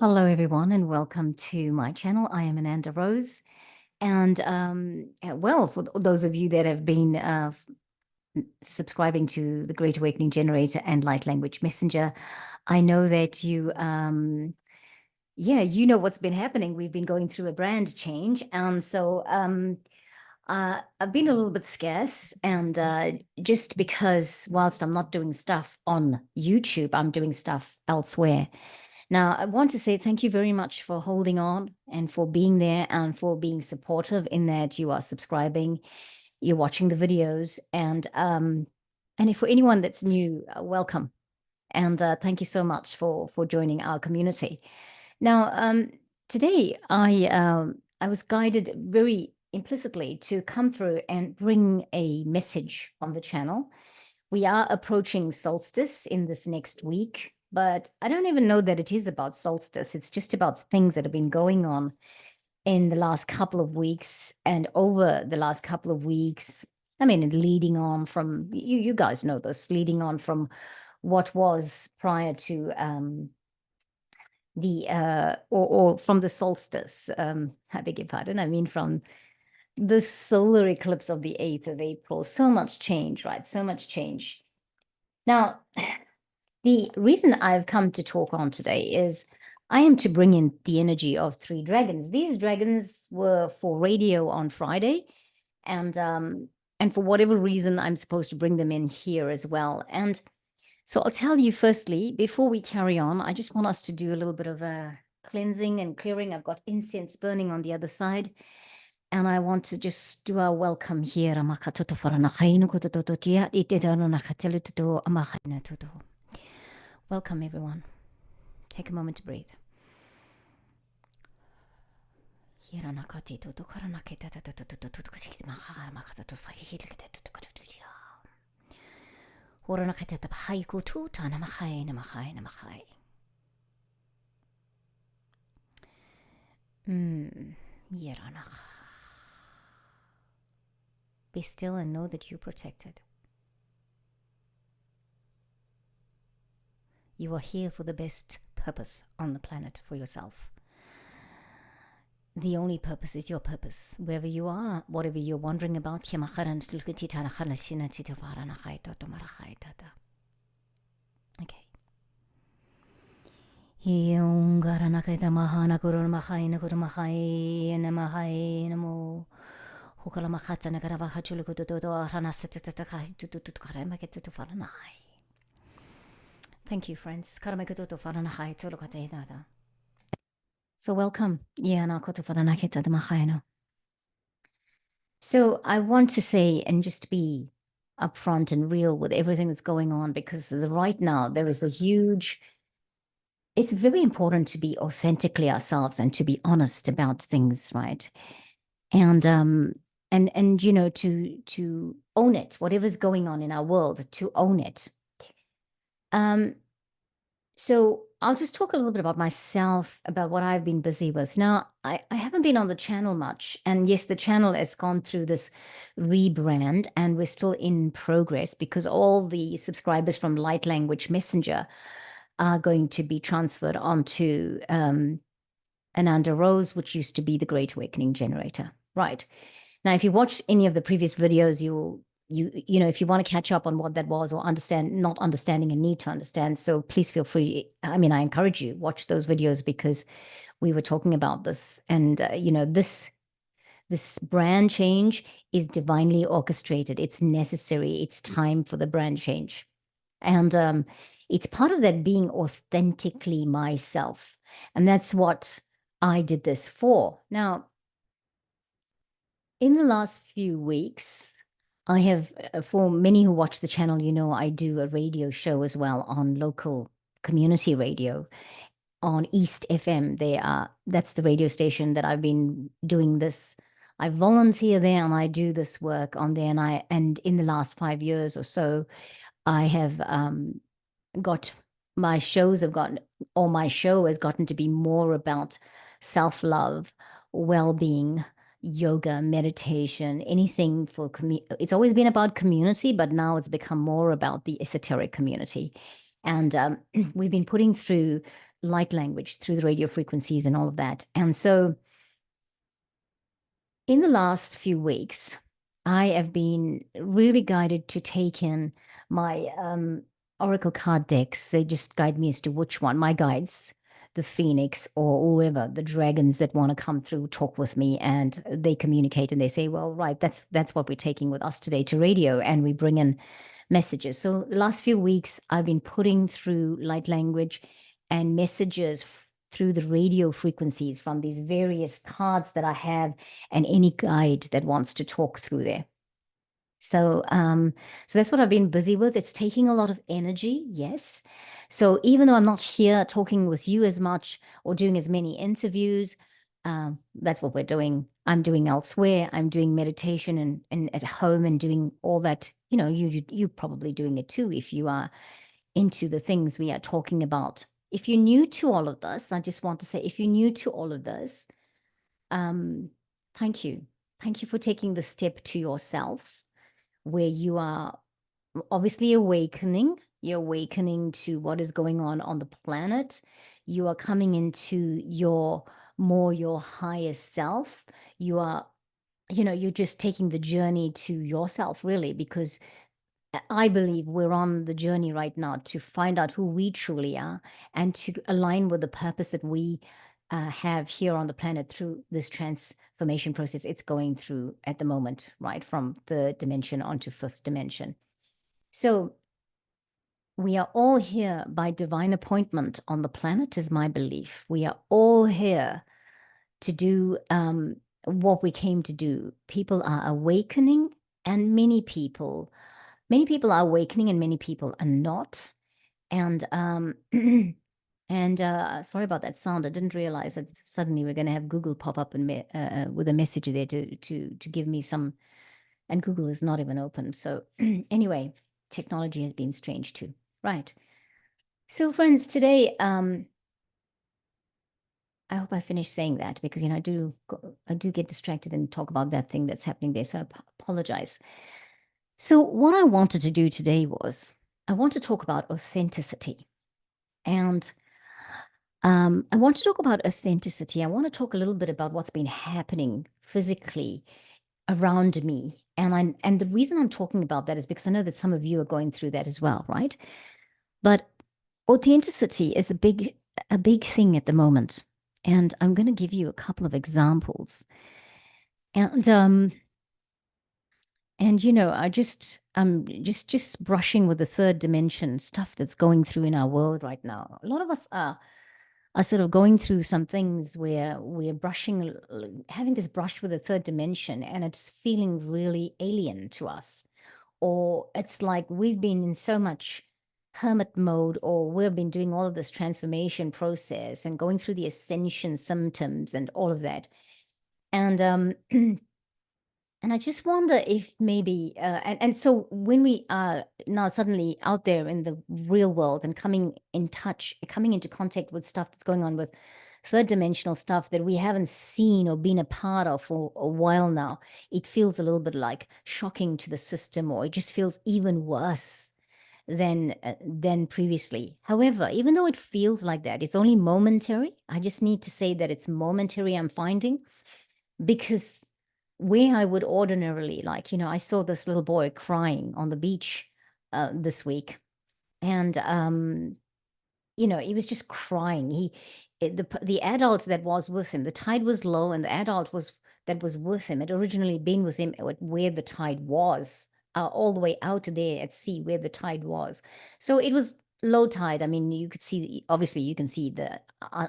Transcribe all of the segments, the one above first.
Hello, everyone, and welcome to my channel. I am Ananda Rose. And well, for those of you that have been subscribing to the Great Awakening Generator and Light Language Messenger, I know that you know what's been happening. We've been going through a brand change. And so I've been a little bit scarce. And just because whilst I'm not doing stuff on YouTube, I'm doing stuff elsewhere. Now, I want to say thank you very much for holding on and for being there and for being supportive in that you are subscribing, you're watching the videos, and if for anyone that's new, welcome, and thank you so much for joining our community. Now, today I was guided very implicitly to come through and bring a message on the channel. We are approaching solstice in this next week, but I don't even know that it is about solstice. It's just about things that have been going on in the last couple of weeks and over the last couple of weeks. I mean, leading on from, you guys know this, leading on from what was prior to or from the solstice. I beg your pardon. I mean, from the solar eclipse of the 8th of April. So much change, right? So much change. Now, the reason I've come to talk on today is I am to bring in the energy of 3 dragons. These dragons were for radio on Friday, and for whatever reason, I'm supposed to bring them in here as well. And so I'll tell you firstly, before we carry on, I just want us to do a little bit of a cleansing and clearing. I've got incense burning on the other side. And I want to just do our welcome here. Welcome, everyone. Take a moment to breathe. Be still and know that you're protected. You are here for the best purpose on the planet for yourself. The only purpose is your purpose. Wherever you are, whatever you're wondering about. Okay. Thank you, friends. So welcome. So I want to say, and just be upfront and real with everything that's going on, because right now there is a huge, it's very important to be authentically ourselves and to be honest about things, right? And you know, to own it, whatever's going on in our world, to own it. So I'll just talk a little bit about myself, about what I've been busy with. Now, I haven't been on the channel much. And yes, the channel has gone through this rebrand and we're still in progress because all the subscribers from Light Language Messenger are going to be transferred onto Ananda Rose, which used to be the Great Awakening Generator. Right. Now, if you watch any of the previous videos, you know, if you want to catch up on what that was or understand, not understanding and need to understand, so please feel free. I mean, I encourage you, watch those videos because we were talking about this. And, you know, this brand change is divinely orchestrated. It's necessary. It's time for the brand change. And it's part of that being authentically myself. And that's what I did this for. Now, in the last few weeks, I have, for many who watch the channel, you know, I do a radio show as well on local community radio on East FM. That's the radio station that I've been doing this. I volunteer there and I do this work on there. And in the last 5 years or so, I have got my shows have gotten, or my show has gotten to be more about self-love, well-being, yoga, meditation, anything for it's always been about community, but now it's become more about the esoteric community. And we've been putting through light language through the radio frequencies and all of that. And so in the last few weeks, I have been really guided to take in my oracle card decks. They just guide me as to which one, my guides, the phoenix or whoever, the dragons that want to come through, talk with me, and they communicate and they say, well, right, that's what we're taking with us today to radio, and we bring in messages. So the last few weeks, I've been putting through light language and messages through the radio frequencies from these various cards that I have and any guide that wants to talk through there. So that's what I've been busy with. It's taking a lot of energy, yes. So even though I'm not here talking with you as much or doing as many interviews, that's what we're doing. I'm doing elsewhere. I'm doing meditation and at home and doing all that. You're probably doing it too if you are into the things we are talking about. If you're new to all of this, I just want to say, if you're new to all of this, thank you. Thank you for taking the step to yourself where you are obviously awakening. You're awakening to what is going on the planet. You are coming into your highest self. You're just taking the journey to yourself, really, because I believe we're on the journey right now to find out who we truly are and to align with the purpose that we have here on the planet through this transformation process it's going through at the moment, right? From third dimension onto fifth dimension. So we are all here by divine appointment on the planet, is my belief. We are all here to do what we came to do. People are awakening, and many people are awakening and many people are not. And and sorry about that sound. I didn't realize that suddenly we're going to have Google pop up and with a message there to give me some, and Google is not even open. So anyway, technology has been strange too. Right. So friends, today I hope I finished saying that, because I do get distracted and talk about that thing that's happening there. So I apologize. So what I wanted to do today was I want to talk about authenticity. And I want to talk about authenticity. I want to talk a little bit about what's been happening physically around me. And the reason I'm talking about that is because I know that some of you are going through that as well, right? But authenticity is a big thing at the moment. And I'm going to give you a couple of examples. And I I'm just brushing with the third dimension stuff that's going through in our world right now. A lot of us are sort of going through some things where we're having this brush with the third dimension, and it's feeling really alien to us. Or it's like we've been in so much hermit mode, or we've been doing all of this transformation process and going through the ascension symptoms and all of that. And and I just wonder if maybe, and so when we are now suddenly out there in the real world and coming into contact with stuff that's going on with third dimensional stuff that we haven't seen or been a part of for a while now, it feels a little bit like shocking to the system, or it just feels even worse than previously. However, even though it feels like that, it's only momentary. I just need to say that it's momentary, I'm finding, because where I would ordinarily, I saw this little boy crying on the beach this week, and he was just crying. The adult that was with him, the tide was low, and the adult that was with him had originally been with him at where the tide was, all the way out there at sea where the tide was. So it was low tide. I mean, you could see, obviously you can see the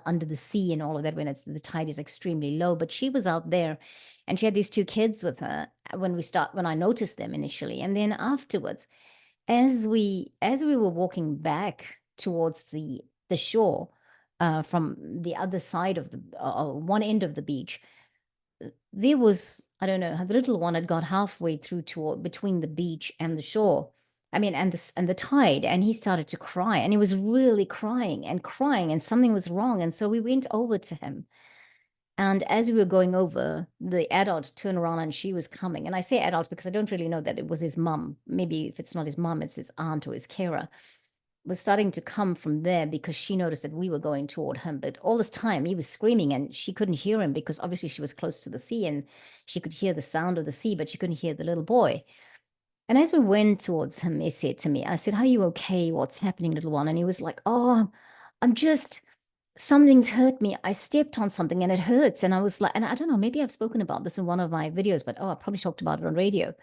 under the sea and all of that when the tide is extremely low, but she was out there and she had these two kids with her when I noticed them initially. And then afterwards, as we were walking back towards the shore, from the other side of the one end of the beach, there was, I don't know, the little one had got halfway through between the beach and the shore. I mean, and the tide, and he started to cry, and he was really crying, and something was wrong. And so we went over to him. And as we were going over, the adult turned around and she was coming. And I say adult because I don't really know that it was his mum. Maybe if it's not his mum, it's his aunt or his carer. was starting to come from there because she noticed that we were going toward him. But all this time he was screaming and she couldn't hear him because obviously she was close to the sea and she could hear the sound of the sea, but she couldn't hear the little boy. And as we went towards him, he said to me, I said, "Are you okay? What's happening, little one?" And he was like, "Oh, I'm just, something's hurt me. I stepped on something and it hurts." And I was like, and I don't know, maybe I've spoken about this in one of my videos, but I probably talked about it on radio.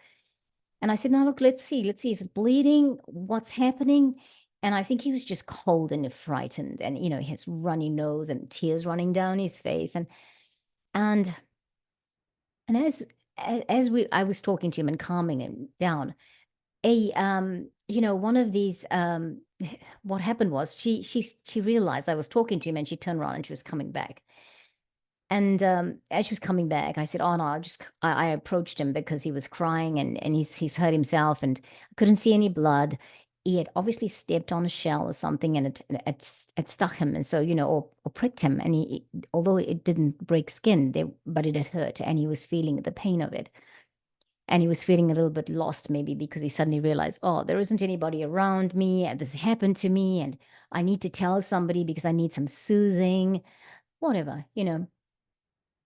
And I said, "No, look, let's see. Is it bleeding? What's happening?" And I think he was just cold and frightened. And, he has runny nose and tears running down his face. And and I was talking to him and calming him down, one of these what happened was she realized I was talking to him and she turned around and she was coming back. And as she was coming back, I said, "Oh no," I approached him because he was crying and he's hurt himself and I couldn't see any blood. He had obviously stepped on a shell or something and it stuck him, and so, or pricked him, and although it didn't break skin there, but it had hurt and he was feeling the pain of it. And he was feeling a little bit lost, maybe because he suddenly realized, "Oh, there isn't anybody around me, and this happened to me, and I need to tell somebody because I need some soothing," whatever.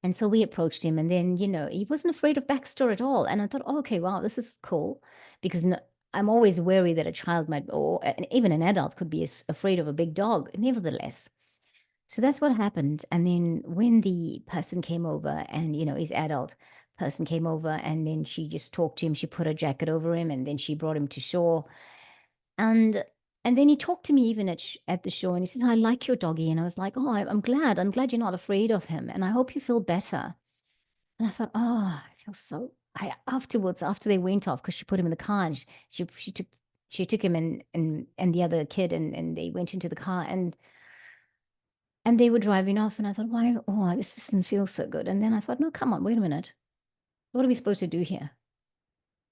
And so we approached him, and then, he wasn't afraid of Baxter at all. And I thought, oh, okay, wow, this is cool, because I'm always wary that a child might, or even an adult could be afraid of a big dog, nevertheless. So that's what happened. And then when the person came over and, his adult person came over, and then she just talked to him, she put a jacket over him, and then she brought him to shore. And then he talked to me even at the shore, and he says, "I like your doggy." And I was like, "Oh, I'm glad. I'm glad you're not afraid of him. And I hope you feel better." And I thought, oh, I feel so, afterwards, after they went off, because she put him in the car and she took him and the other kid, and they went into the car, and they were driving off, and I thought, why? Oh, this doesn't feel so good. And then I thought, no, come on, wait a minute. What are we supposed to do here?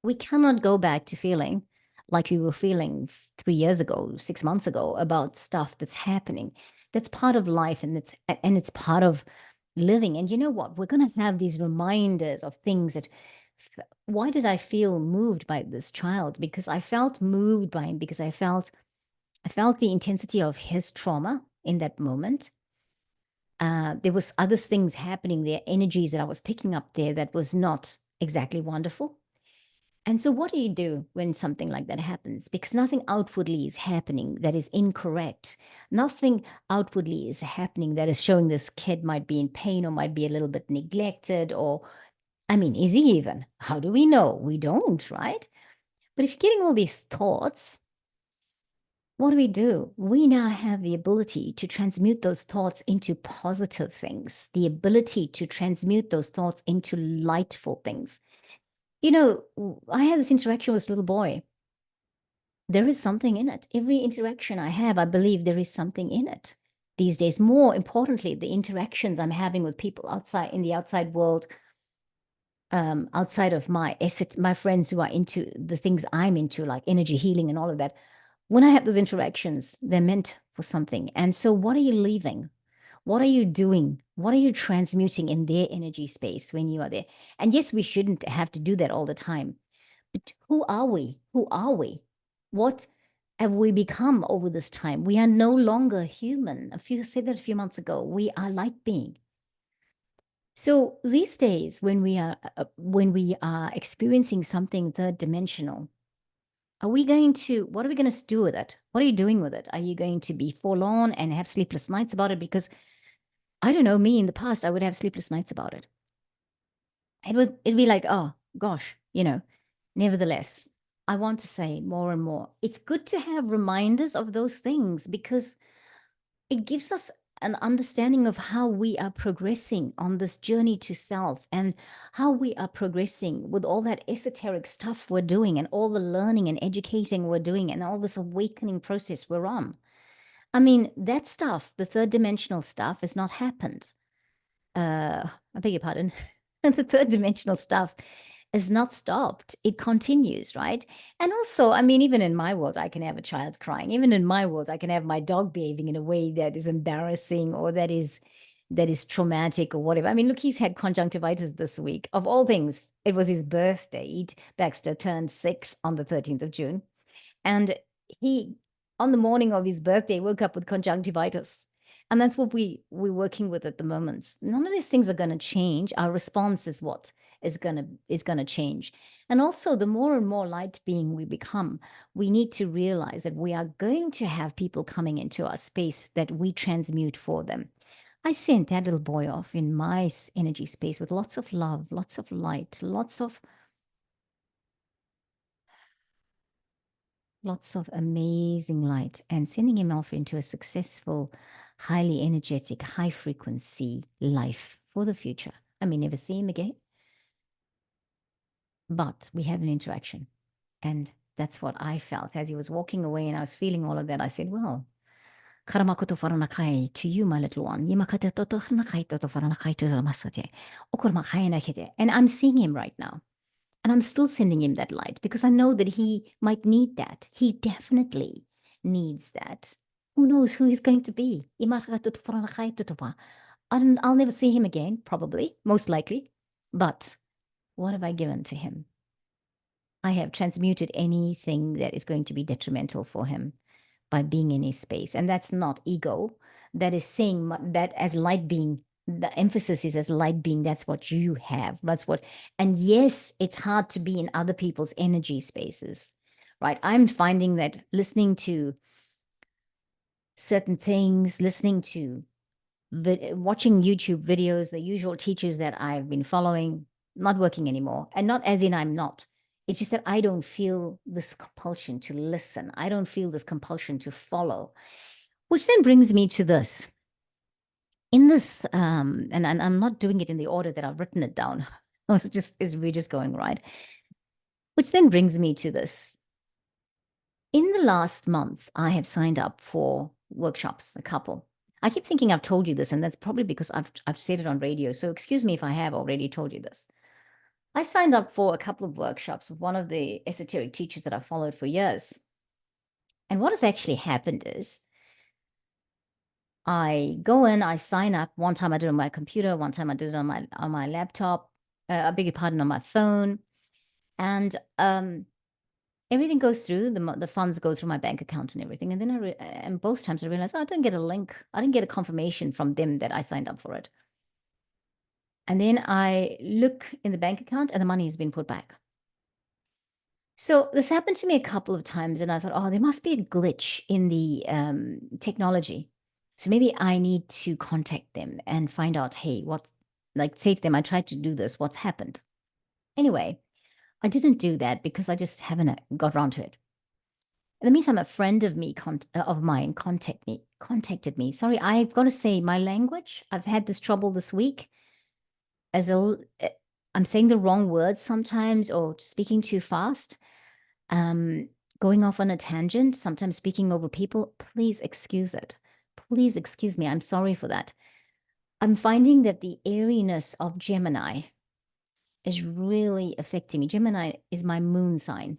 We cannot go back to feeling like we were feeling 3 years ago, 6 months ago, about stuff that's happening. That's part of life, and it's part of living. And you know what? We're going to have these reminders of things that. Why did I feel moved by this child? Because I felt moved by him because I felt the intensity of his trauma in that moment. There was other things happening there, energies that I was picking up there that was not exactly wonderful. And so what do you do when something like that happens? Because nothing outwardly is happening that is incorrect. Nothing outwardly is happening that is showing this kid might be in pain or might be a little bit neglected, or, I mean, is he even? How do we know? We don't, right? But if you're getting all these thoughts, what do? We now have the ability to transmute those thoughts into positive things, the ability to transmute those thoughts into lightful things. I had this interaction with this little boy. There is something in it. Every interaction I have, I believe there is something in it. These days, more importantly, the interactions I'm having with people outside, in the outside world, outside of my friends who are into the things I'm into, like energy healing and all of that. When I have those interactions, they're meant for something. And so what are you leaving? What are you doing? What are you transmuting in their energy space when you are there? And yes, we shouldn't have to do that all the time. But who are we? Who are we? What have we become over this time? We are no longer human. A few said that a few months ago. We are light being. So these days, when we are experiencing something third dimensional, what are we going to do with it? What are you doing with it? Are you going to be forlorn and have sleepless nights about it? Because I don't know, me in the past, I would have sleepless nights about it. It'd be like, oh gosh, nevertheless, I want to say more and more, it's good to have reminders of those things because it gives us an understanding of how we are progressing on this journey to self, and how we are progressing with all that esoteric stuff we're doing, and all the learning and educating we're doing, and all this awakening process we're on. I mean, that stuff, the third dimensional stuff, has not happened. I beg your pardon. The third dimensional stuff is not stopped. It continues, right? And also, I mean, even in my world, I can have a child crying. Even in my world, I can have my dog behaving in a way that is embarrassing, or that is traumatic, or whatever. I mean, look, he's had conjunctivitis this week. Of all things, it was his birthday. Baxter turned 6 on the 13th of June. And he on the morning of his birthday, woke up with conjunctivitis. And that's what we're working with at the moment. None of these things are going to change. Our response is what is going to change. And also, the more and more light being we become, we need to realize that we are going to have people coming into our space that we transmute for them. I sent that little boy off in my energy space with lots of love, lots of light, lots of amazing light, and sending him off into a successful, highly energetic, high frequency life for the future. I may never see him again, but we had an interaction. And that's what I felt as he was walking away and I was feeling all of that. I said, well, karamakoto faranakai to you, my little one. And I'm seeing him right now. And I'm still sending him that light because I know that he might need that. He definitely needs that. Who knows who he's going to be? I'll never see him again, probably, most likely. But what have I given to him? I have transmuted anything that is going to be detrimental for him by being in his space. And that's not ego. That is saying that as light being, the emphasis is as light being, that's what you have. That's what, and yes, it's hard to be in other people's energy spaces, right? I'm finding that listening to certain things, listening to, watching YouTube videos, the usual teachers that I've been following, not working anymore. And not as in I'm not. It's just that I don't feel this compulsion to listen. I don't feel this compulsion to follow, which then brings me to this. In this, and I'm not doing it in the order that I've written it down. We're just going right. Which then brings me to this. In the last month, I have signed up for workshops, a couple. I keep thinking I've told you this, and that's probably because I've said it on radio. So excuse me if I have already told you this. I signed up for a couple of workshops with one of the esoteric teachers that I've followed for years. And what has actually happened is I go in, I sign up. One time I did it on my computer, one time I did it on my laptop, I beg your pardon, on my phone. And everything goes through, the funds go through my bank account and everything. And then and both times I realized, I didn't get a link. I didn't get a confirmation from them that I signed up for it. And then I look in the bank account and the money has been put back. So this happened to me a couple of times and I thought, oh, there must be a glitch in the technology. So maybe I need to contact them and find out, hey, say to them, I tried to do this, what's happened? Anyway, I didn't do that because I just haven't got around to it. In the meantime, a friend of mine contacted me. Sorry, I've got to say my language, I've had this trouble this week. I'm saying the wrong words sometimes or speaking too fast. Going off on a tangent, sometimes speaking over people. Please excuse it. Please excuse me. I'm sorry for that. I'm finding that the airiness of Gemini is really affecting me. Gemini is my moon sign.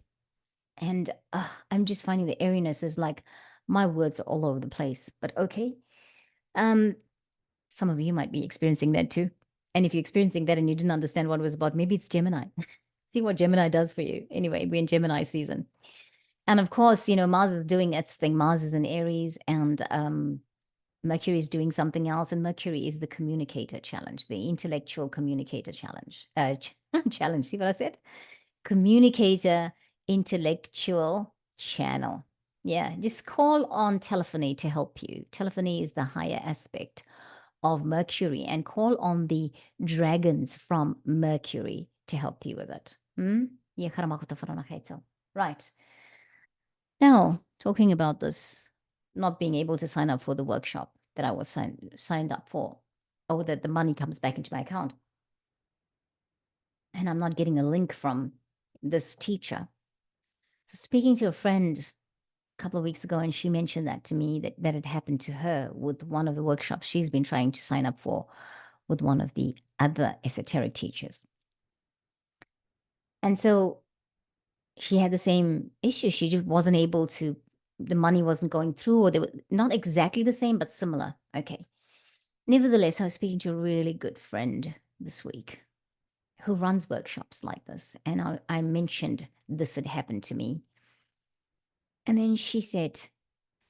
And I'm just finding the airiness is like my words are all over the place. But okay. Some of you might be experiencing that too. And if you're experiencing that and you didn't understand what it was about, maybe it's Gemini. See what Gemini does for you. Anyway, we're in Gemini season. And of course, Mars is doing its thing. Mars is in Aries and Mercury is doing something else. And Mercury is the communicator challenge, the intellectual communicator challenge. Challenge, see what I said? Communicator, intellectual channel. Yeah, just call on telephony to help you. Telephony is the higher aspect of Mercury and call on the dragons from Mercury to help you with it. Right. Now, talking about this, not being able to sign up for the workshop that I was signed up for, or that the money comes back into my account. And I'm not getting a link from this teacher. So speaking to a friend a couple of weeks ago, and she mentioned that to me, that it happened to her with one of the workshops she's been trying to sign up for with one of the other esoteric teachers. And so she had the same issue. She just wasn't able to, the money wasn't going through, or they were not exactly the same, but similar. Okay. Nevertheless, I was speaking to a really good friend this week who runs workshops like this. And I mentioned this had happened to me. And then she said,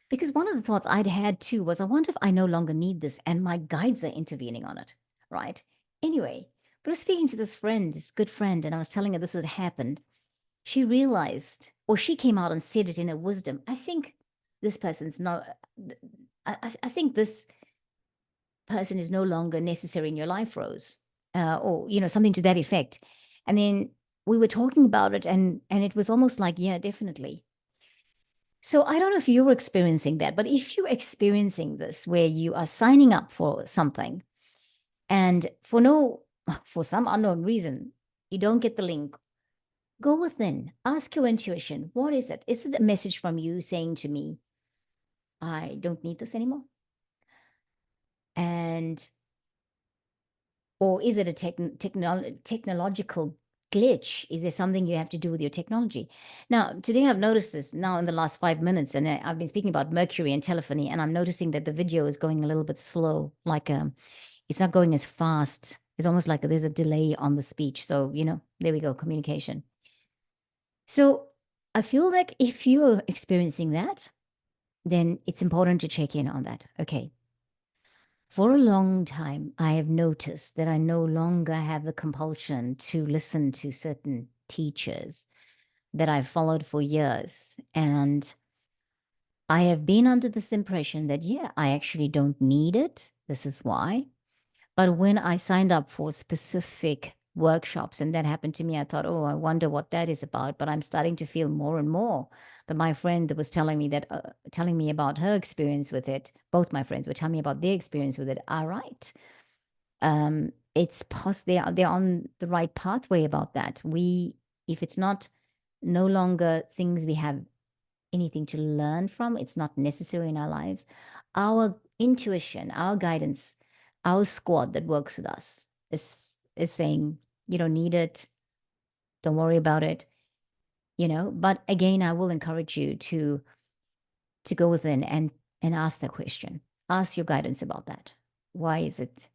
Because one of the thoughts I'd had too was, I wonder if I no longer need this and my guides are intervening on it, right? Anyway, but I was speaking to this friend, this good friend, and I was telling her this had happened. She realized, or she came out and said it in her wisdom. I think this person's no, I think this person is no longer necessary in your life, Rose, or something to that effect. And then we were talking about it, and it was almost like, yeah, definitely. So I don't know if you're experiencing that, but if you're experiencing this where you are signing up for something and for some unknown reason, you don't get the link, go within, ask your intuition. What is it? Is it a message from you saying to me, I don't need this anymore? Or is it a technological glitch? Is there something you have to do with your technology? Now, today I've noticed this now in the last 5 minutes, and I've been speaking about Mercury and telephony, and I'm noticing that the video is going a little bit slow, like it's not going as fast. It's almost like there's a delay on the speech. So, there we go, communication. So I feel like if you're experiencing that, then it's important to check in on that. Okay. For a long time, I have noticed that I no longer have the compulsion to listen to certain teachers that I've followed for years. And I have been under this impression that, yeah, I actually don't need it. This is why. But when I signed up for specific workshops, and that happened to me, I thought, oh, I wonder what that is about. But I'm starting to feel more and more that my friend was telling me about her experience with it. Both my friends were telling me about their experience with it. All right. It's they're on the right pathway about that. If it's not no longer things we have anything to learn from, it's not necessary in our lives. Our intuition, our guidance, our squad that works with us is saying, you don't need it, don't worry about it, But again, I will encourage you to go within and ask that question. Ask your guidance about that. Why is it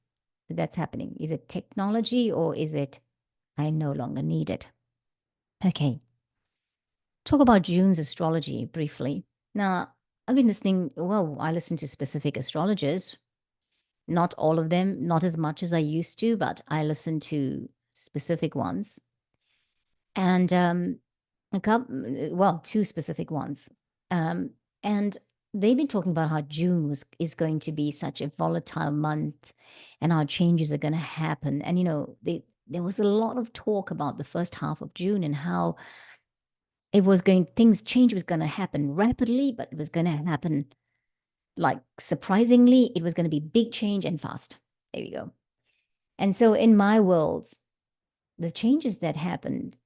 that's happening? Is it technology, or is it I no longer need it? Okay. Talk about June's astrology briefly. Now, I've been I listen to specific astrologers, not all of them, not as much as I used to, but I listen to specific ones. And two specific ones. And they've been talking about how June is going to be such a volatile month and how changes are going to happen. And, there was a lot of talk about the first half of June and how change was going to happen rapidly, but it was going to happen like surprisingly, it was going to be big change and fast. There we go. And so in my world, the changes that happened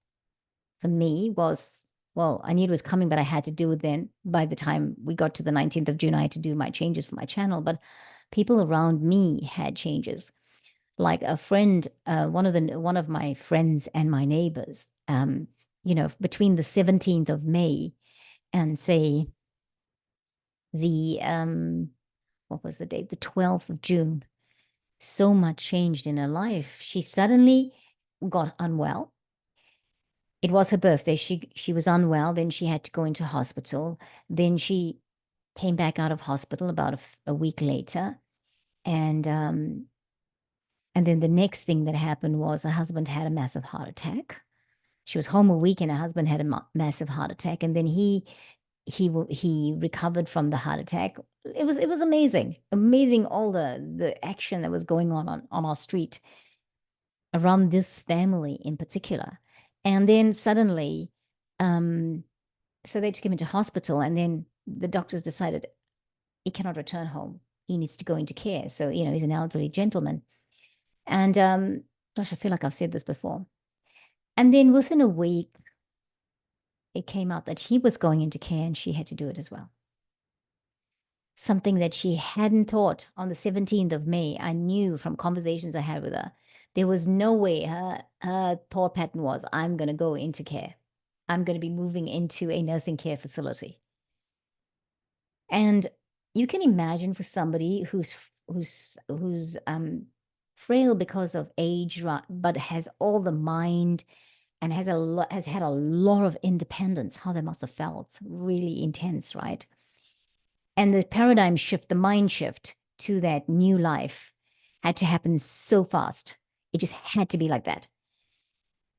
for me was, well, I knew it was coming, but I had to do it then. By the time we got to the 19th of June, I had to do my changes for my channel, but people around me had changes. Like a friend, one of my friends and my neighbors, between the 17th of May and say the what was the date? The 12th of June. So much changed in her life. She suddenly got unwell. It was her birthday. She was unwell. Then she had to go into hospital. Then she came back out of hospital about a week later. And then the next thing that happened was her husband had a massive heart attack. She was home a week and her husband had a massive heart attack. And then he recovered from the heart attack. It was amazing all the action that was going on our street around this family in particular. And then suddenly, so they took him into hospital, and then the doctors decided he cannot return home. He needs to go into care. So, he's an elderly gentleman. And gosh, I feel like I've said this before. And then within a week, it came out that he was going into care and she had to do it as well. Something that she hadn't thought on the 17th of May. I knew from conversations I had with her, there was no way her thought pattern was, I'm going to go into care. I'm going to be moving into a nursing care facility. And you can imagine for somebody who's frail because of age, but has all the mind and has had a lot of independence, how they must have felt. Really intense, right? And the paradigm shift, the mind shift to that new life had to happen so fast. It just had to be like that.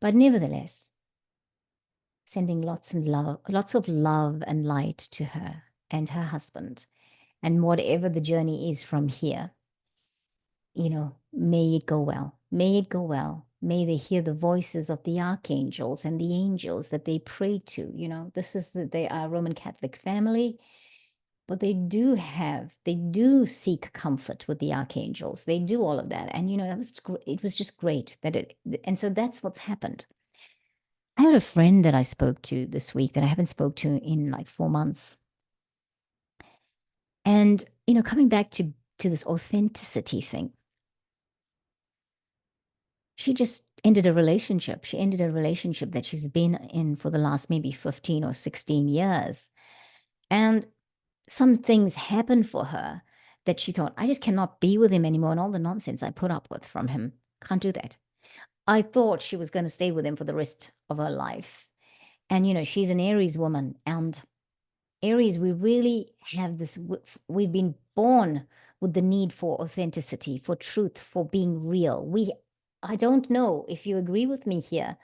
But nevertheless, sending lots of love and light to her and her husband, and whatever the journey is from here, may it go well. May it go well. May they hear the voices of the archangels and the angels that they pray to. They are a Roman Catholic family, but they do seek comfort with the archangels. They do all of that. And, it was just great and so that's what's happened. I had a friend that I spoke to this week that I haven't spoke to in like 4 months. And, coming back to this authenticity thing, she just ended a relationship. She ended a relationship that she's been in for the last maybe 15 or 16 years. And some things happened for her that she thought, I just cannot be with him anymore. And all the nonsense I put up with from him, can't do that. I thought she was going to stay with him for the rest of her life. And, she's an Aries woman. And Aries, we really have this, we've been born with the need for authenticity, for truth, for being real. I don't know if you agree with me here,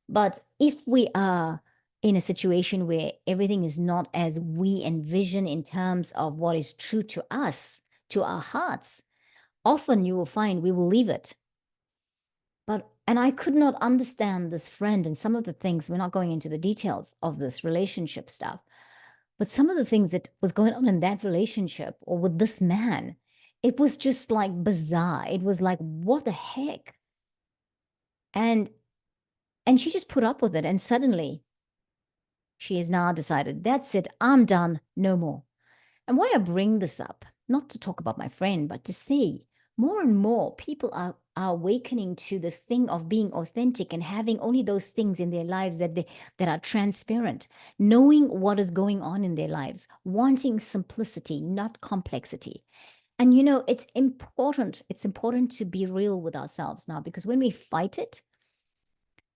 but if we are in a situation where everything is not as we envision in terms of what is true to us, to our hearts, often you will find we will leave it. And I could not understand this friend and some of the things, we're not going into the details of this relationship stuff, but some of the things that was going on in that relationship or with this man, it was just like bizarre. It was like, what the heck? And she just put up with it. And suddenly she has now decided, that's it, I'm done, no more. And why I bring this up, not to talk about my friend, but to say more and more people are awakening to this thing of being authentic and having only those things in their lives that are transparent, knowing what is going on in their lives, wanting simplicity, not complexity. And it's important to be real with ourselves now, because when we fight it,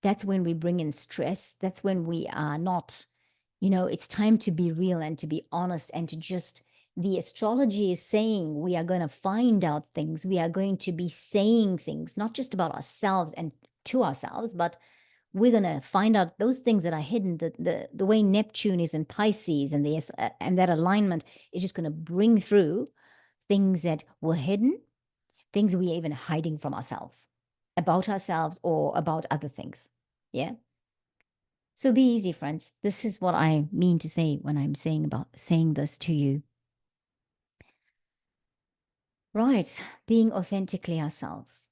that's when we bring in stress. That's when we are not, it's time to be real and to be honest and to just, the astrology is saying we are going to find out things. We are going to be saying things, not just about ourselves and to ourselves, but we're going to find out those things that are hidden. The way Neptune is in Pisces and that alignment is just going to bring through things that were hidden, things we are even hiding from ourselves, about ourselves or about other things. Yeah. So be easy, friends. This is what I mean to say when I'm saying this to you. Right. Being authentically ourselves.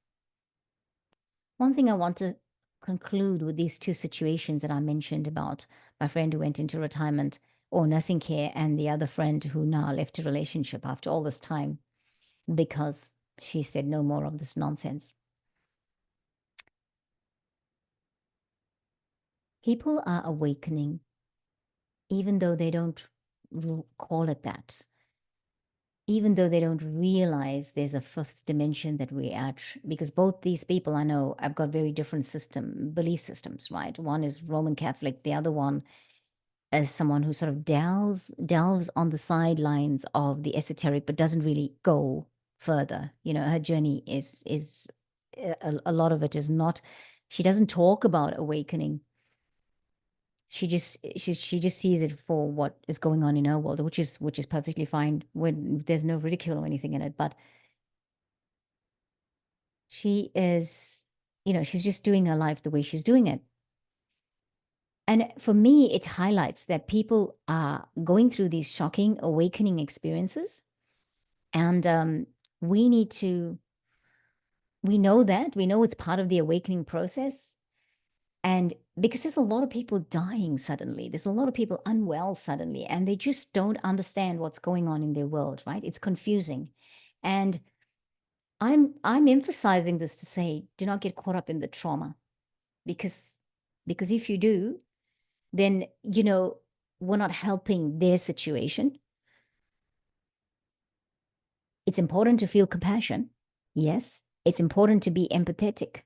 One thing I want to conclude with these two situations that I mentioned about my friend who went into retirement or nursing care and the other friend who now left a relationship after all this time because she said no more of this nonsense. People are awakening, even though they don't call it that, even though they don't realize there's a fifth dimension that we are, because both these people I know have got very different belief systems, right? One is Roman Catholic, the other one is someone who sort of delves on the sidelines of the esoteric, but doesn't really go further. Her journey is a lot of it is not, she doesn't talk about awakening. She just sees it for what is going on in her world, which is perfectly fine when there's no ridicule or anything in it. But she is, she's just doing her life the way she's doing it. And for me, it highlights that people are going through these shocking awakening experiences. And we know it's part of the awakening process. And because there's a lot of people dying suddenly, there's a lot of people unwell suddenly, and they just don't understand what's going on in their world, right? It's confusing. And I'm emphasizing this to say, do not get caught up in the trauma, because if you do, then, we're not helping their situation. It's important to feel compassion. Yes, it's important to be empathetic.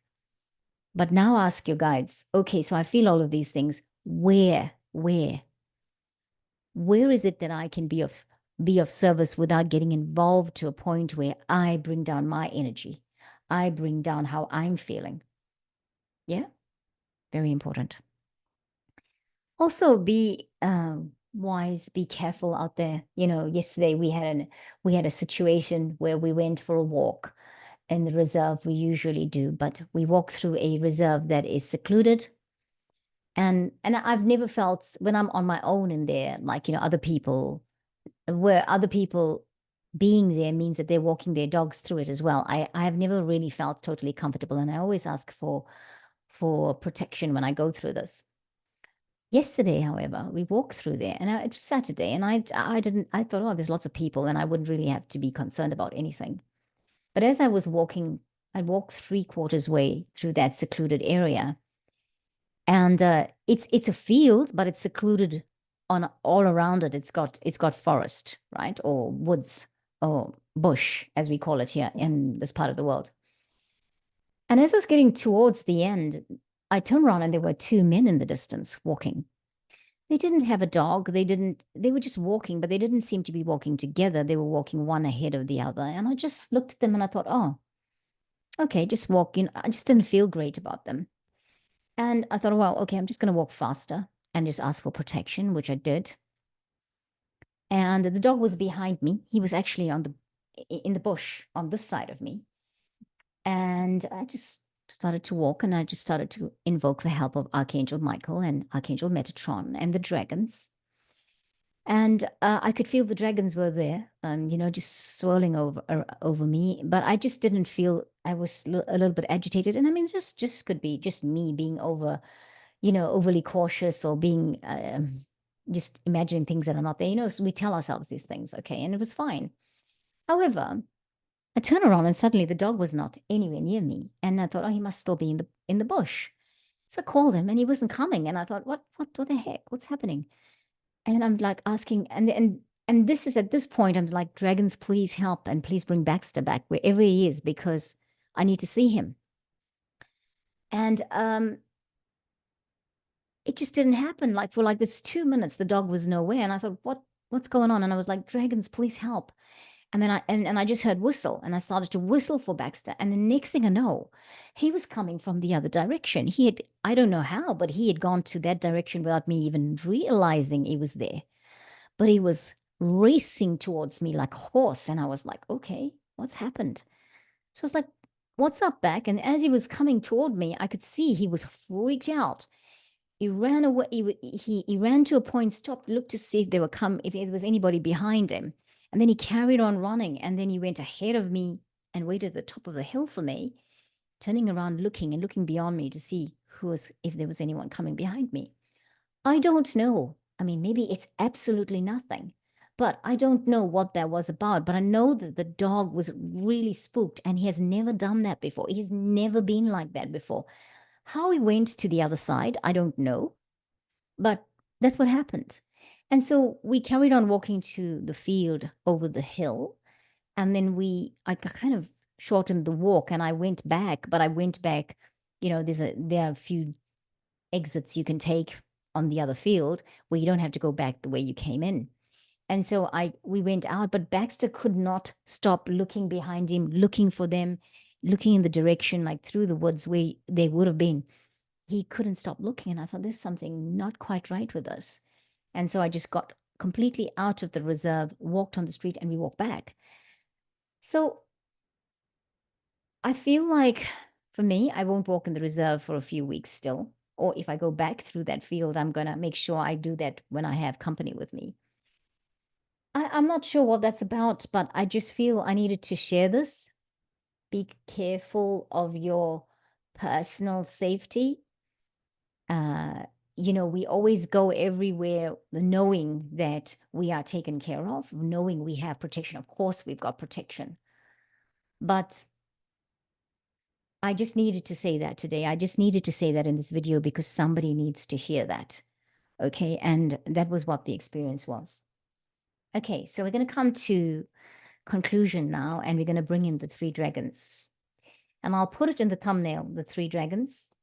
But now ask your guides, okay, so I feel all of these things. Where is it that I can be of be of service without getting involved to a point where I bring down my energy. I bring down how I'm feeling. Yeah, very important. Also, be wise, be careful out there. Yesterday we had a situation where we went for a walk in the reserve. We usually do, but we walked through a reserve that is secluded. And I've never felt when I'm on my own in there, like, other people, where other people being there means that they're walking their dogs through it as well. I have never really felt totally comfortable, and I always ask for protection when I go through this. Yesterday, however, we walked through there, and it was Saturday, and I thought, oh, there's lots of people, and I wouldn't really have to be concerned about anything. But as I was walking, I walked 3/4 way through that secluded area, and it's a field, but it's secluded on all around it. It's got forest, right, or woods, or bush, as we call it here in this part of the world. And as I was getting towards the end, I turned around and there were two men in the distance walking. They didn't have a dog. They were just walking, but they didn't seem to be walking together. They were walking one ahead of the other. And I just looked at them and I thought, oh, okay, just walking. I just didn't feel great about them. And I thought, well, okay, I'm just going to walk faster and just ask for protection, which I did. And the dog was behind me. He was actually in the bush on this side of me. And I just started to walk, and I just started to invoke the help of Archangel Michael and Archangel Metatron and the dragons. And I could feel the dragons were there, just swirling over me. But I just didn't feel, I was a little bit agitated. And I mean, just could be just me being overly cautious, or being just imagining things that are not there. So we tell ourselves these things, okay, and it was fine. However, I turned around and suddenly the dog was not anywhere near me. And I thought, oh, he must still be in the bush. So I called him and he wasn't coming. And I thought, what the heck? What's happening? And I'm like asking, and this is at this point, I'm like, dragons, please help, and please bring Baxter back wherever he is, because I need to see him. And it just didn't happen. Like for like this 2 minutes, the dog was nowhere. And I thought, what's going on? And I was like, dragons, please help. And then I just heard whistle, and I started to whistle for Baxter. And the next thing I know, he was coming from the other direction. I don't know how, but he had gone to that direction without me even realizing he was there. But he was racing towards me like a horse. And I was like, okay, what's happened? So I was like, what's up, Back? And as he was coming toward me, I could see he was freaked out. He ran away. He ran to a point, stopped, looked to see if if there was anybody behind him. And then he carried on running. And then he went ahead of me and waited at the top of the hill for me, turning around, looking beyond me to see if there was anyone coming behind me. I don't know. I mean, maybe it's absolutely nothing, but I don't know what that was about. But I know that the dog was really spooked, and he has never done that before. He has never been like that before. How he went to the other side, I don't know, but that's what happened. And so we carried on walking to the field over the hill. And then I kind of shortened the walk, and I went back, but I went back, there are a few exits you can take on the other field where you don't have to go back the way you came in. And so we went out, but Baxter could not stop looking behind him, looking for them, looking in the direction, like through the woods where they would have been. He couldn't stop looking. And I thought, there's something not quite right with us. And so I just got completely out of the reserve, walked on the street, and we walked back. So I feel like for me, I won't walk in the reserve for a few weeks still. Or if I go back through that field, I'm going to make sure I do that when I have company with me. I'm not sure what that's about, but I just feel I needed to share this. Be careful of your personal safety. We always go everywhere knowing that we are taken care of, knowing we have protection. Of course, we've got protection. But I just needed to say that today. I just needed to say that in this video because somebody needs to hear that. Okay, and that was what the experience was. Okay, so we're going to come to conclusion now, and we're going to bring in the 3 dragons. And I'll put it in the thumbnail, the 3 dragons.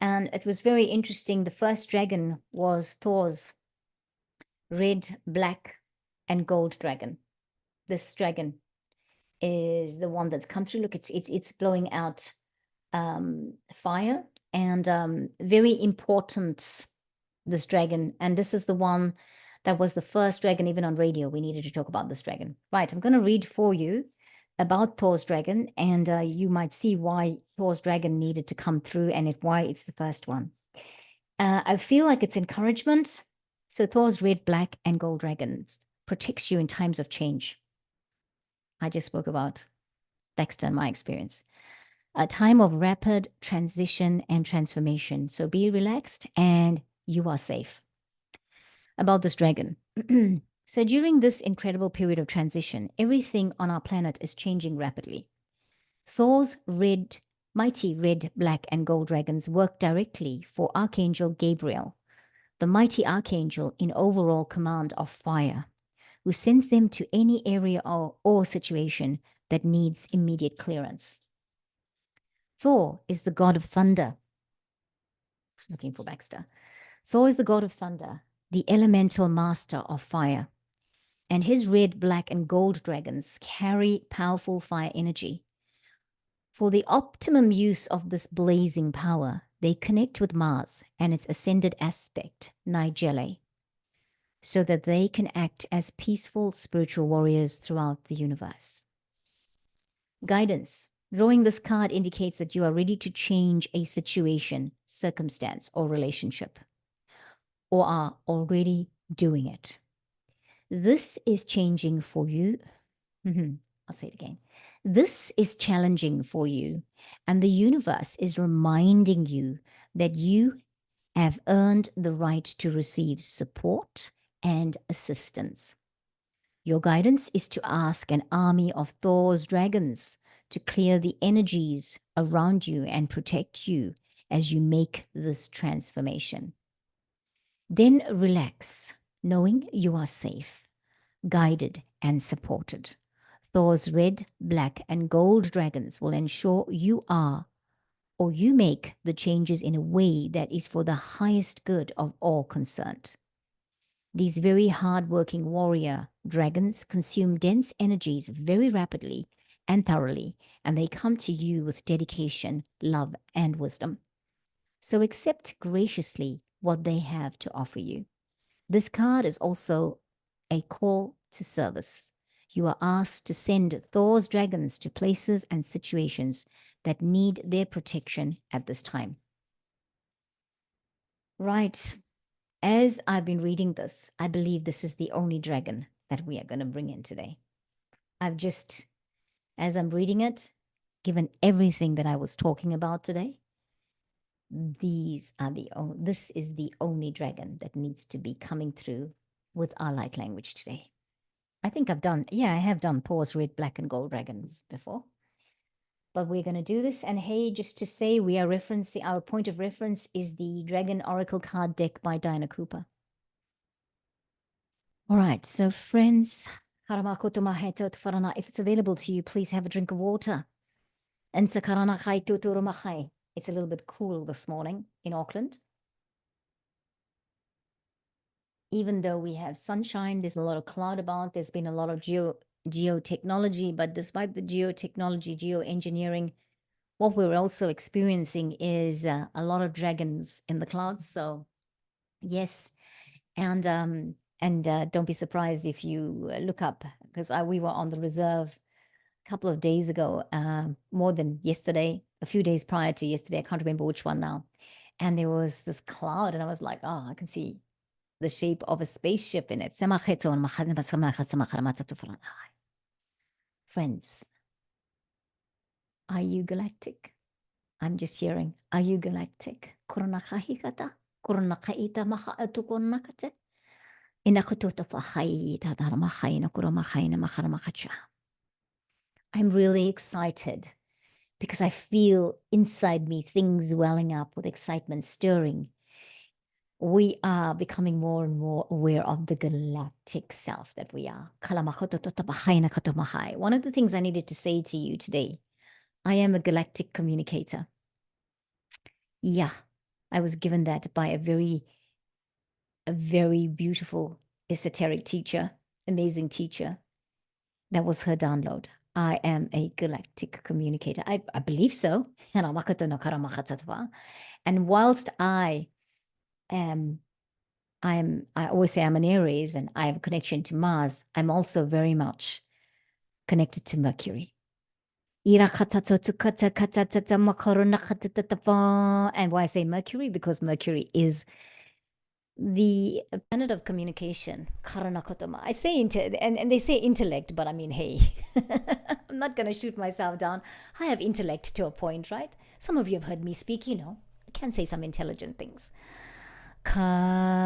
And it was very interesting. The first dragon was Thor's red, black, and gold dragon. This dragon is the one that's come through. Look, it's blowing out fire, and very important, this dragon. And this is the one that was the first dragon, even on radio. We needed to talk about this dragon. Right, I'm going to read for you about Thor's dragon, and you might see why Thor's dragon needed to come through and why it's the first one. I feel like it's encouragement. So Thor's red, black, and gold dragon protects you in times of change. I just spoke about Dexter and my experience. A time of rapid transition and transformation. So be relaxed and you are safe. About this dragon. So during this incredible period of transition, everything on our planet is changing rapidly. Thor's mighty red, black, and gold dragons work directly for Archangel Gabriel, the mighty archangel in overall command of fire, who sends them to any area or situation that needs immediate clearance. Thor is the god of thunder. I was looking for Baxter. Thor is the god of thunder, the elemental master of fire, and his red, black, and gold dragons carry powerful fire energy. For the optimum use of this blazing power, they connect with Mars and its ascended aspect, Nigellay, so that they can act as peaceful spiritual warriors throughout the universe. Guidance. Drawing this card indicates that you are ready to change a situation, circumstance, or relationship, or are already doing it. This is changing for you. I'll say it again. This is challenging for you, and the universe is reminding you that you have earned the right to receive support and assistance. Your guidance is to ask an army of Thor's dragons to clear the energies around you and protect you as you make this transformation. Then relax, knowing you are safe, guided, and supported. Thor's red, black, and gold dragons will ensure you make the changes in a way that is for the highest good of all concerned. These very hard-working warrior dragons consume dense energies very rapidly and thoroughly, and they come to you with dedication, love, and wisdom. So accept graciously what they have to offer you. This card is also a call to service. You are asked to send Thor's dragons to places and situations that need their protection at this time. Right. As I've been reading this, I believe this is the only dragon that we are going to bring in today. I've just, as I'm reading it, given everything that I was talking about today, this is the only dragon that needs to be coming through with our light language today. I think I have done Thor's red, black, and gold dragons before. But we're going to do this. And hey, just to say, we are referencing, our point of reference is the Dragon Oracle card deck by Diana Cooper. All right, so friends, if it's available to you, please have a drink of water. It's a little bit cool this morning in Auckland. Even though we have sunshine, there's a lot of cloud about. There's been a lot of geotechnology, but despite the geoengineering, what we're also experiencing is a lot of dragons in the clouds. So yes, and don't be surprised if you look up, because we were on the reserve a couple of days ago, more than yesterday, a few days prior to yesterday. I can't remember which one now. And there was this cloud, and I was like, oh, I can see the shape of a spaceship in it. Friends, are you galactic? I'm just hearing, are you galactic? I'm really excited because I feel inside me things welling up with excitement, stirring. We are becoming more and more aware of the galactic self that we are. One of the things I needed to say to you today, I am a galactic communicator. Yeah, I was given that by a very beautiful esoteric teacher. amazing teacher. That was her download. I am a galactic communicator. I believe so. And whilst I always say I'm an Aries and I have a connection to Mars, I'm also very much connected to Mercury. And why I say Mercury? Because Mercury is the planet of communication. I say and they say intellect, but I mean, hey, I'm not going to shoot myself down. I have intellect to a point, right? Some of you have heard me speak, I can say some intelligent things. I'm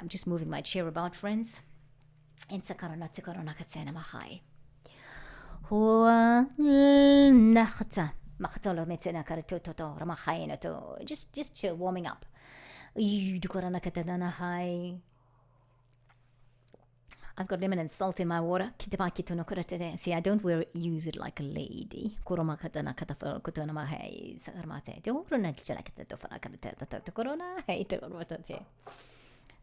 just moving my chair about, friends. Just warming up. I've got lemon and salt in my water. See, I don't use it like a lady.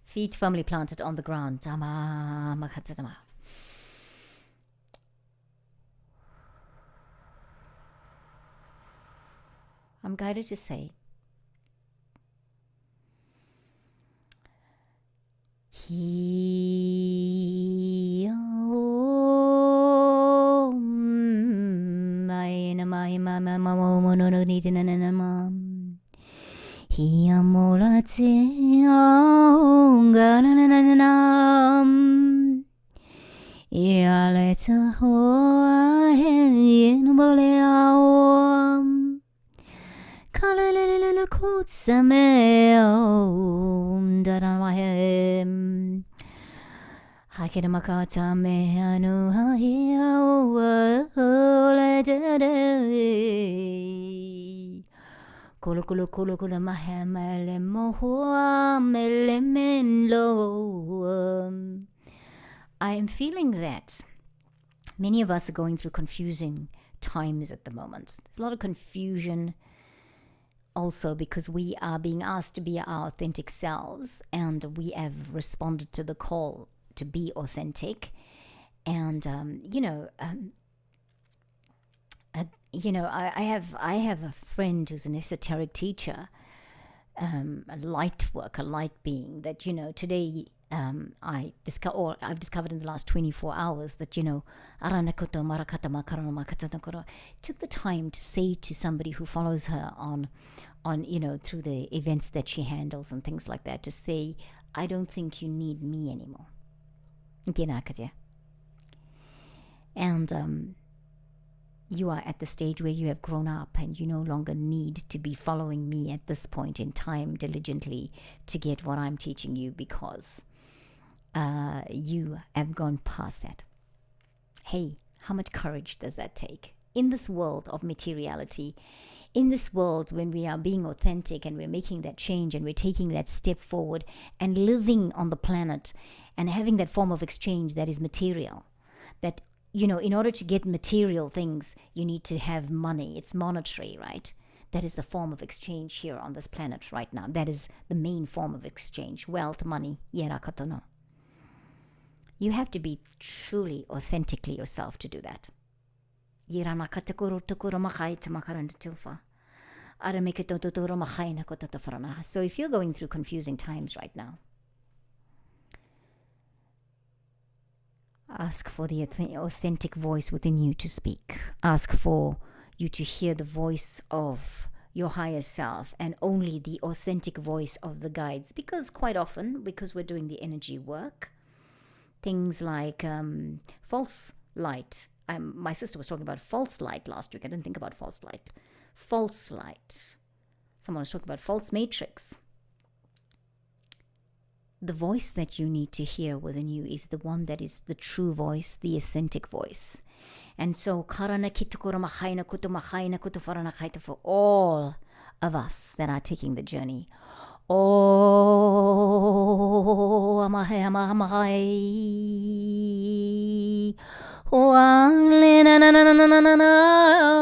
Feet firmly planted on the ground. I'm guided to say, I am feeling that many of us are going through confusing times at the moment. There's a lot of confusion also because we are being asked to be our authentic selves, and we have responded to the call to be authentic. And I have a friend who's an esoteric teacher, a light worker, light being that today I've discovered in the last 24 hours that took the time to say to somebody who follows her on through the events that she handles and things like that, to say, I don't think you need me anymore. And you are at the stage where you have grown up and you no longer need to be following me at this point in time diligently to get what I'm teaching you, because you have gone past that. Hey, how much courage does that take? In this world of materiality, in this world when we are being authentic and we're making that change and we're taking that step forward and living on the planet and having that form of exchange that is material, that in order to get material things, you need to have money. It's monetary, right? That is the form of exchange here on this planet right now. That is the main form of exchange. Wealth, money, yerakatono. You have to be truly, authentically yourself to do that. So if you're going through confusing times right now, ask for the authentic voice within you to speak. Ask for you to hear the voice of your higher self and only the authentic voice of the guides. Because quite often, because we're doing the energy work, things like false light. My sister was talking about false light last week. I didn't think about false light. False light. Someone was talking about false matrix. The voice that you need to hear within you is the one that is the true voice, the authentic voice. And so, for all of us that are taking the journey,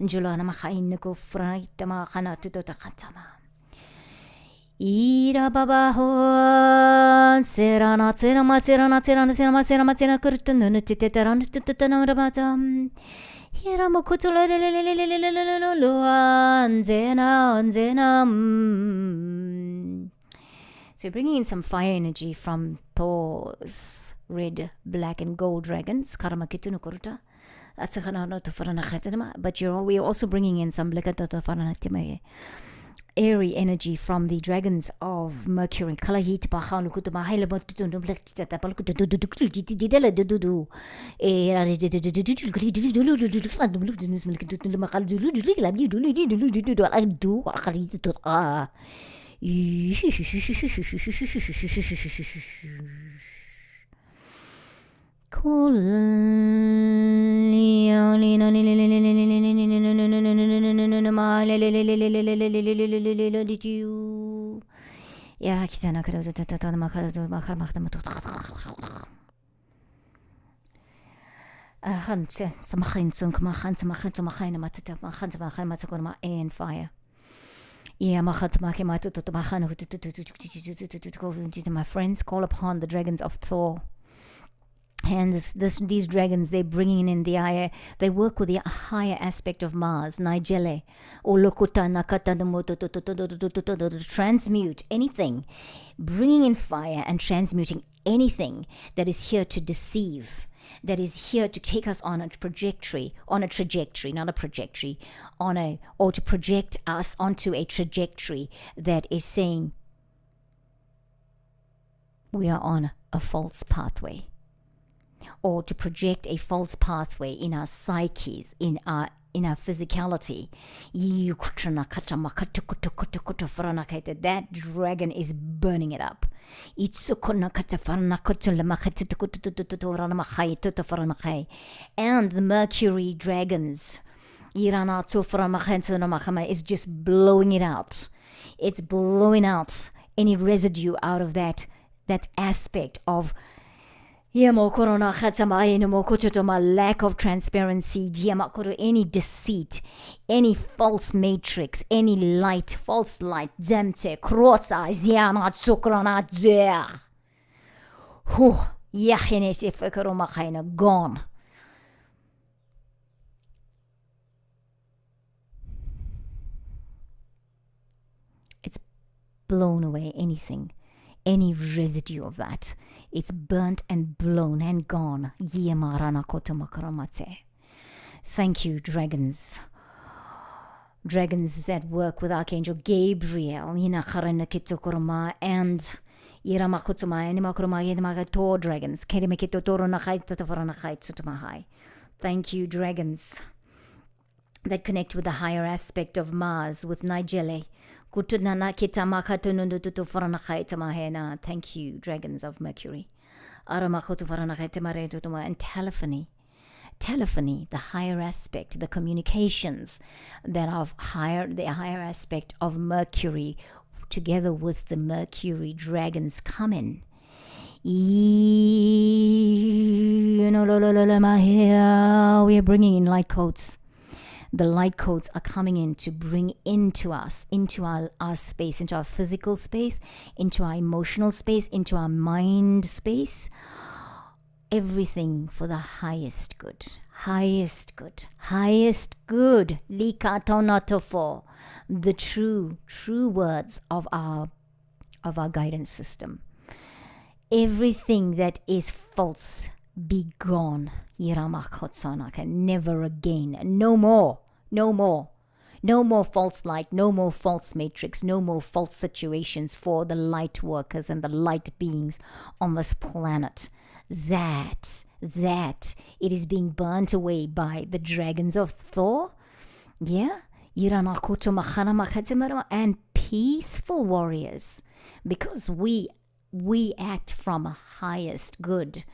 Julana Mahainako Fraitama Hanatutokatama. Ira babaho serana serama serana serana serama serama serana kurtun titeran tutanamrabatam. Ira mokutula anzena. So we're bringing in some fire energy from Thor's red, black, and gold dragons. Karamakitunu kurta. That's a kanana to faranachatama. But we're also bringing in some blekata faranatime. Airy energy from the dragons of Mercury. Kalahit pahalukuta mahailabotun blekta palkutu. And fire. My friends, call upon the dragons of Thor. And these dragons, they're bringing in the higher, they work with the higher aspect of Mars, Nigellay, or Lokuta Nakata, transmute anything, bringing in fire and transmuting anything that is here to deceive, that is here to take us on a trajectory, or to project us onto a trajectory that is saying we are on a false pathway, or to project a false pathway in our psyches, in our physicality. That dragon is burning it up. And the Mercury dragons is just blowing it out. It's blowing out any residue out of that aspect of lack of transparency, any deceit, any false matrix, any light, false light, gone. It's blown away, anything, any residue of that. It's burnt and blown and gone. Thank you, dragons. dragons at work with Archangel Gabriel, and Thor dragons. Thank you, dragons that connect with the higher aspect of Mars, with Nigellay. Thank you, dragons of Mercury. And telephony. Telephony, the higher aspect, the communications that are the higher aspect of Mercury, together with the Mercury dragons come in. We are bringing in light codes. The light codes are coming in to bring into us, into our space, into our physical space, into our emotional space, into our mind space. Everything for the highest good. Highest good. Highest good. Likatonatofo. The true words of our guidance system. Everything that is false, be gone. Never again. No more. No more. No more false light, no more false matrix, no more false situations for the light workers and the light beings on this planet. That it is being burnt away by the dragons of Thor. Yeah? And peaceful warriors. Because we act from highest good.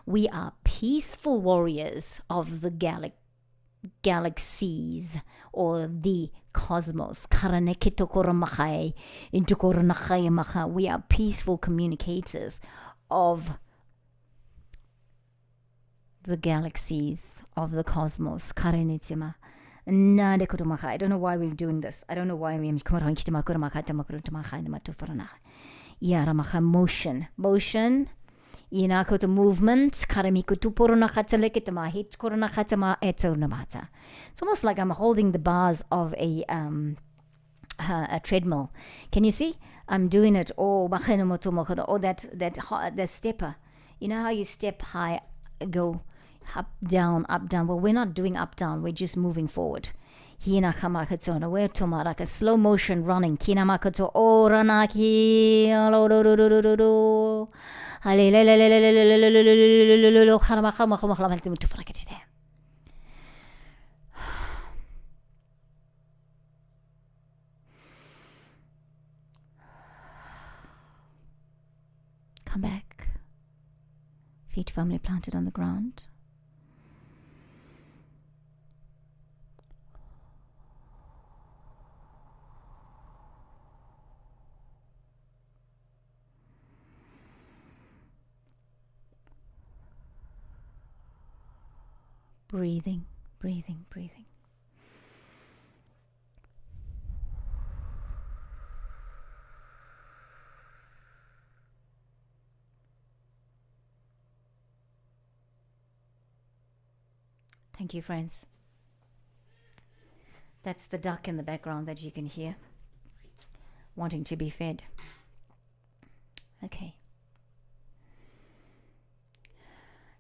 We are peaceful warriors of the galaxies or the cosmos. We are peaceful communicators of the galaxies, of the cosmos. I don't know why we're doing this. I don't know why we're motion. Movement. It's almost like I'm holding the bars of a treadmill. Can you see? I'm doing it. That stepper. You know how you step high, go up, down, up, down. Well, we're not doing up, down. We're just moving forward. We're like a slow motion running. Come back. Feet firmly planted on the ground. Breathing, breathing, breathing. Thank you, friends. That's the duck in the background that you can hear, wanting to be fed. Okay.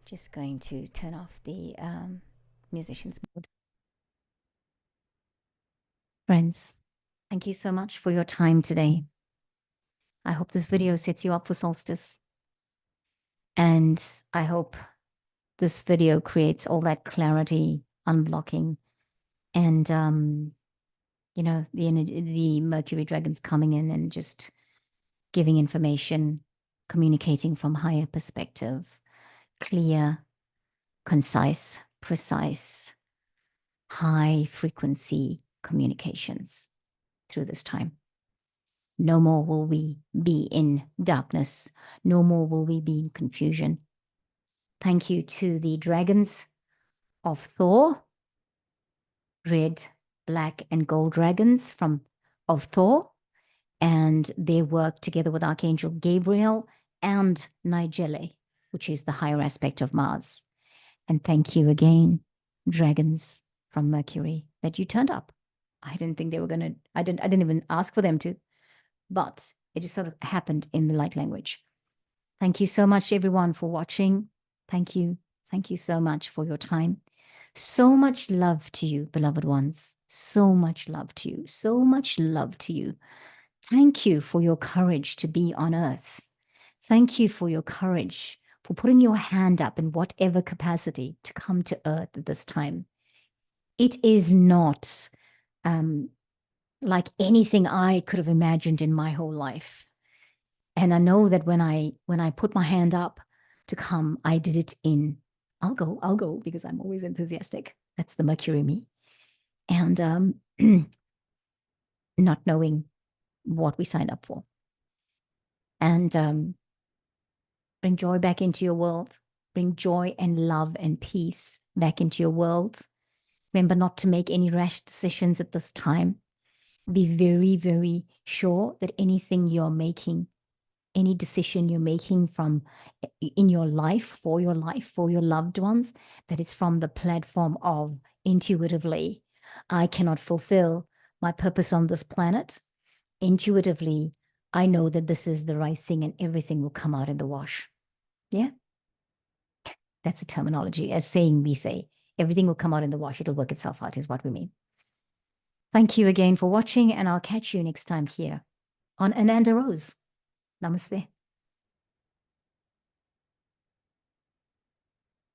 Just going to turn off the musician's mode. Friends, thank you so much for your time today. I hope this video sets you up for solstice. And I hope this video creates all that clarity, unblocking, and, the Mercury dragons coming in and just giving information, communicating from higher perspective, clear, concise, precise, high frequency communications through this time. No more will we be in darkness. No more will we be in confusion. Thank you to the dragons of Thor, red, black, and gold dragons of Thor, and they work together with Archangel Gabriel and Nigellay, which is the higher aspect of Mars. And thank you again, dragons from Mercury, that you turned up. I didn't think they were going to, I didn't even ask for them to, but it just sort of happened in the light language. Thank you so much, everyone, for watching. Thank you. Thank you so much for your time. So much love to you, beloved ones. So much love to you. So much love to you. Thank you for your courage to be on earth. Thank you for your courage for putting your hand up in whatever capacity to come to earth at this time. It is not like anything I could have imagined in my whole life. And I know that when I put my hand up to come, I did it in, I'll go because I'm always enthusiastic. That's the Mercury me. And not knowing what we signed up for. And bring joy back into your world. Bring joy and love and peace back into your world. Remember not to make any rash decisions at this time. Be very, very sure that anything you're making, any decision you're making from in your life, for your loved ones, that is from the platform of intuitively, I cannot fulfill my purpose on this planet. Intuitively, I know that this is the right thing and everything will come out in the wash. Yeah. That's a terminology. As saying, we say, everything will come out in the wash. It'll work itself out, is what we mean. Thank you again for watching, and I'll catch you next time here on Ananda Rose. Namaste.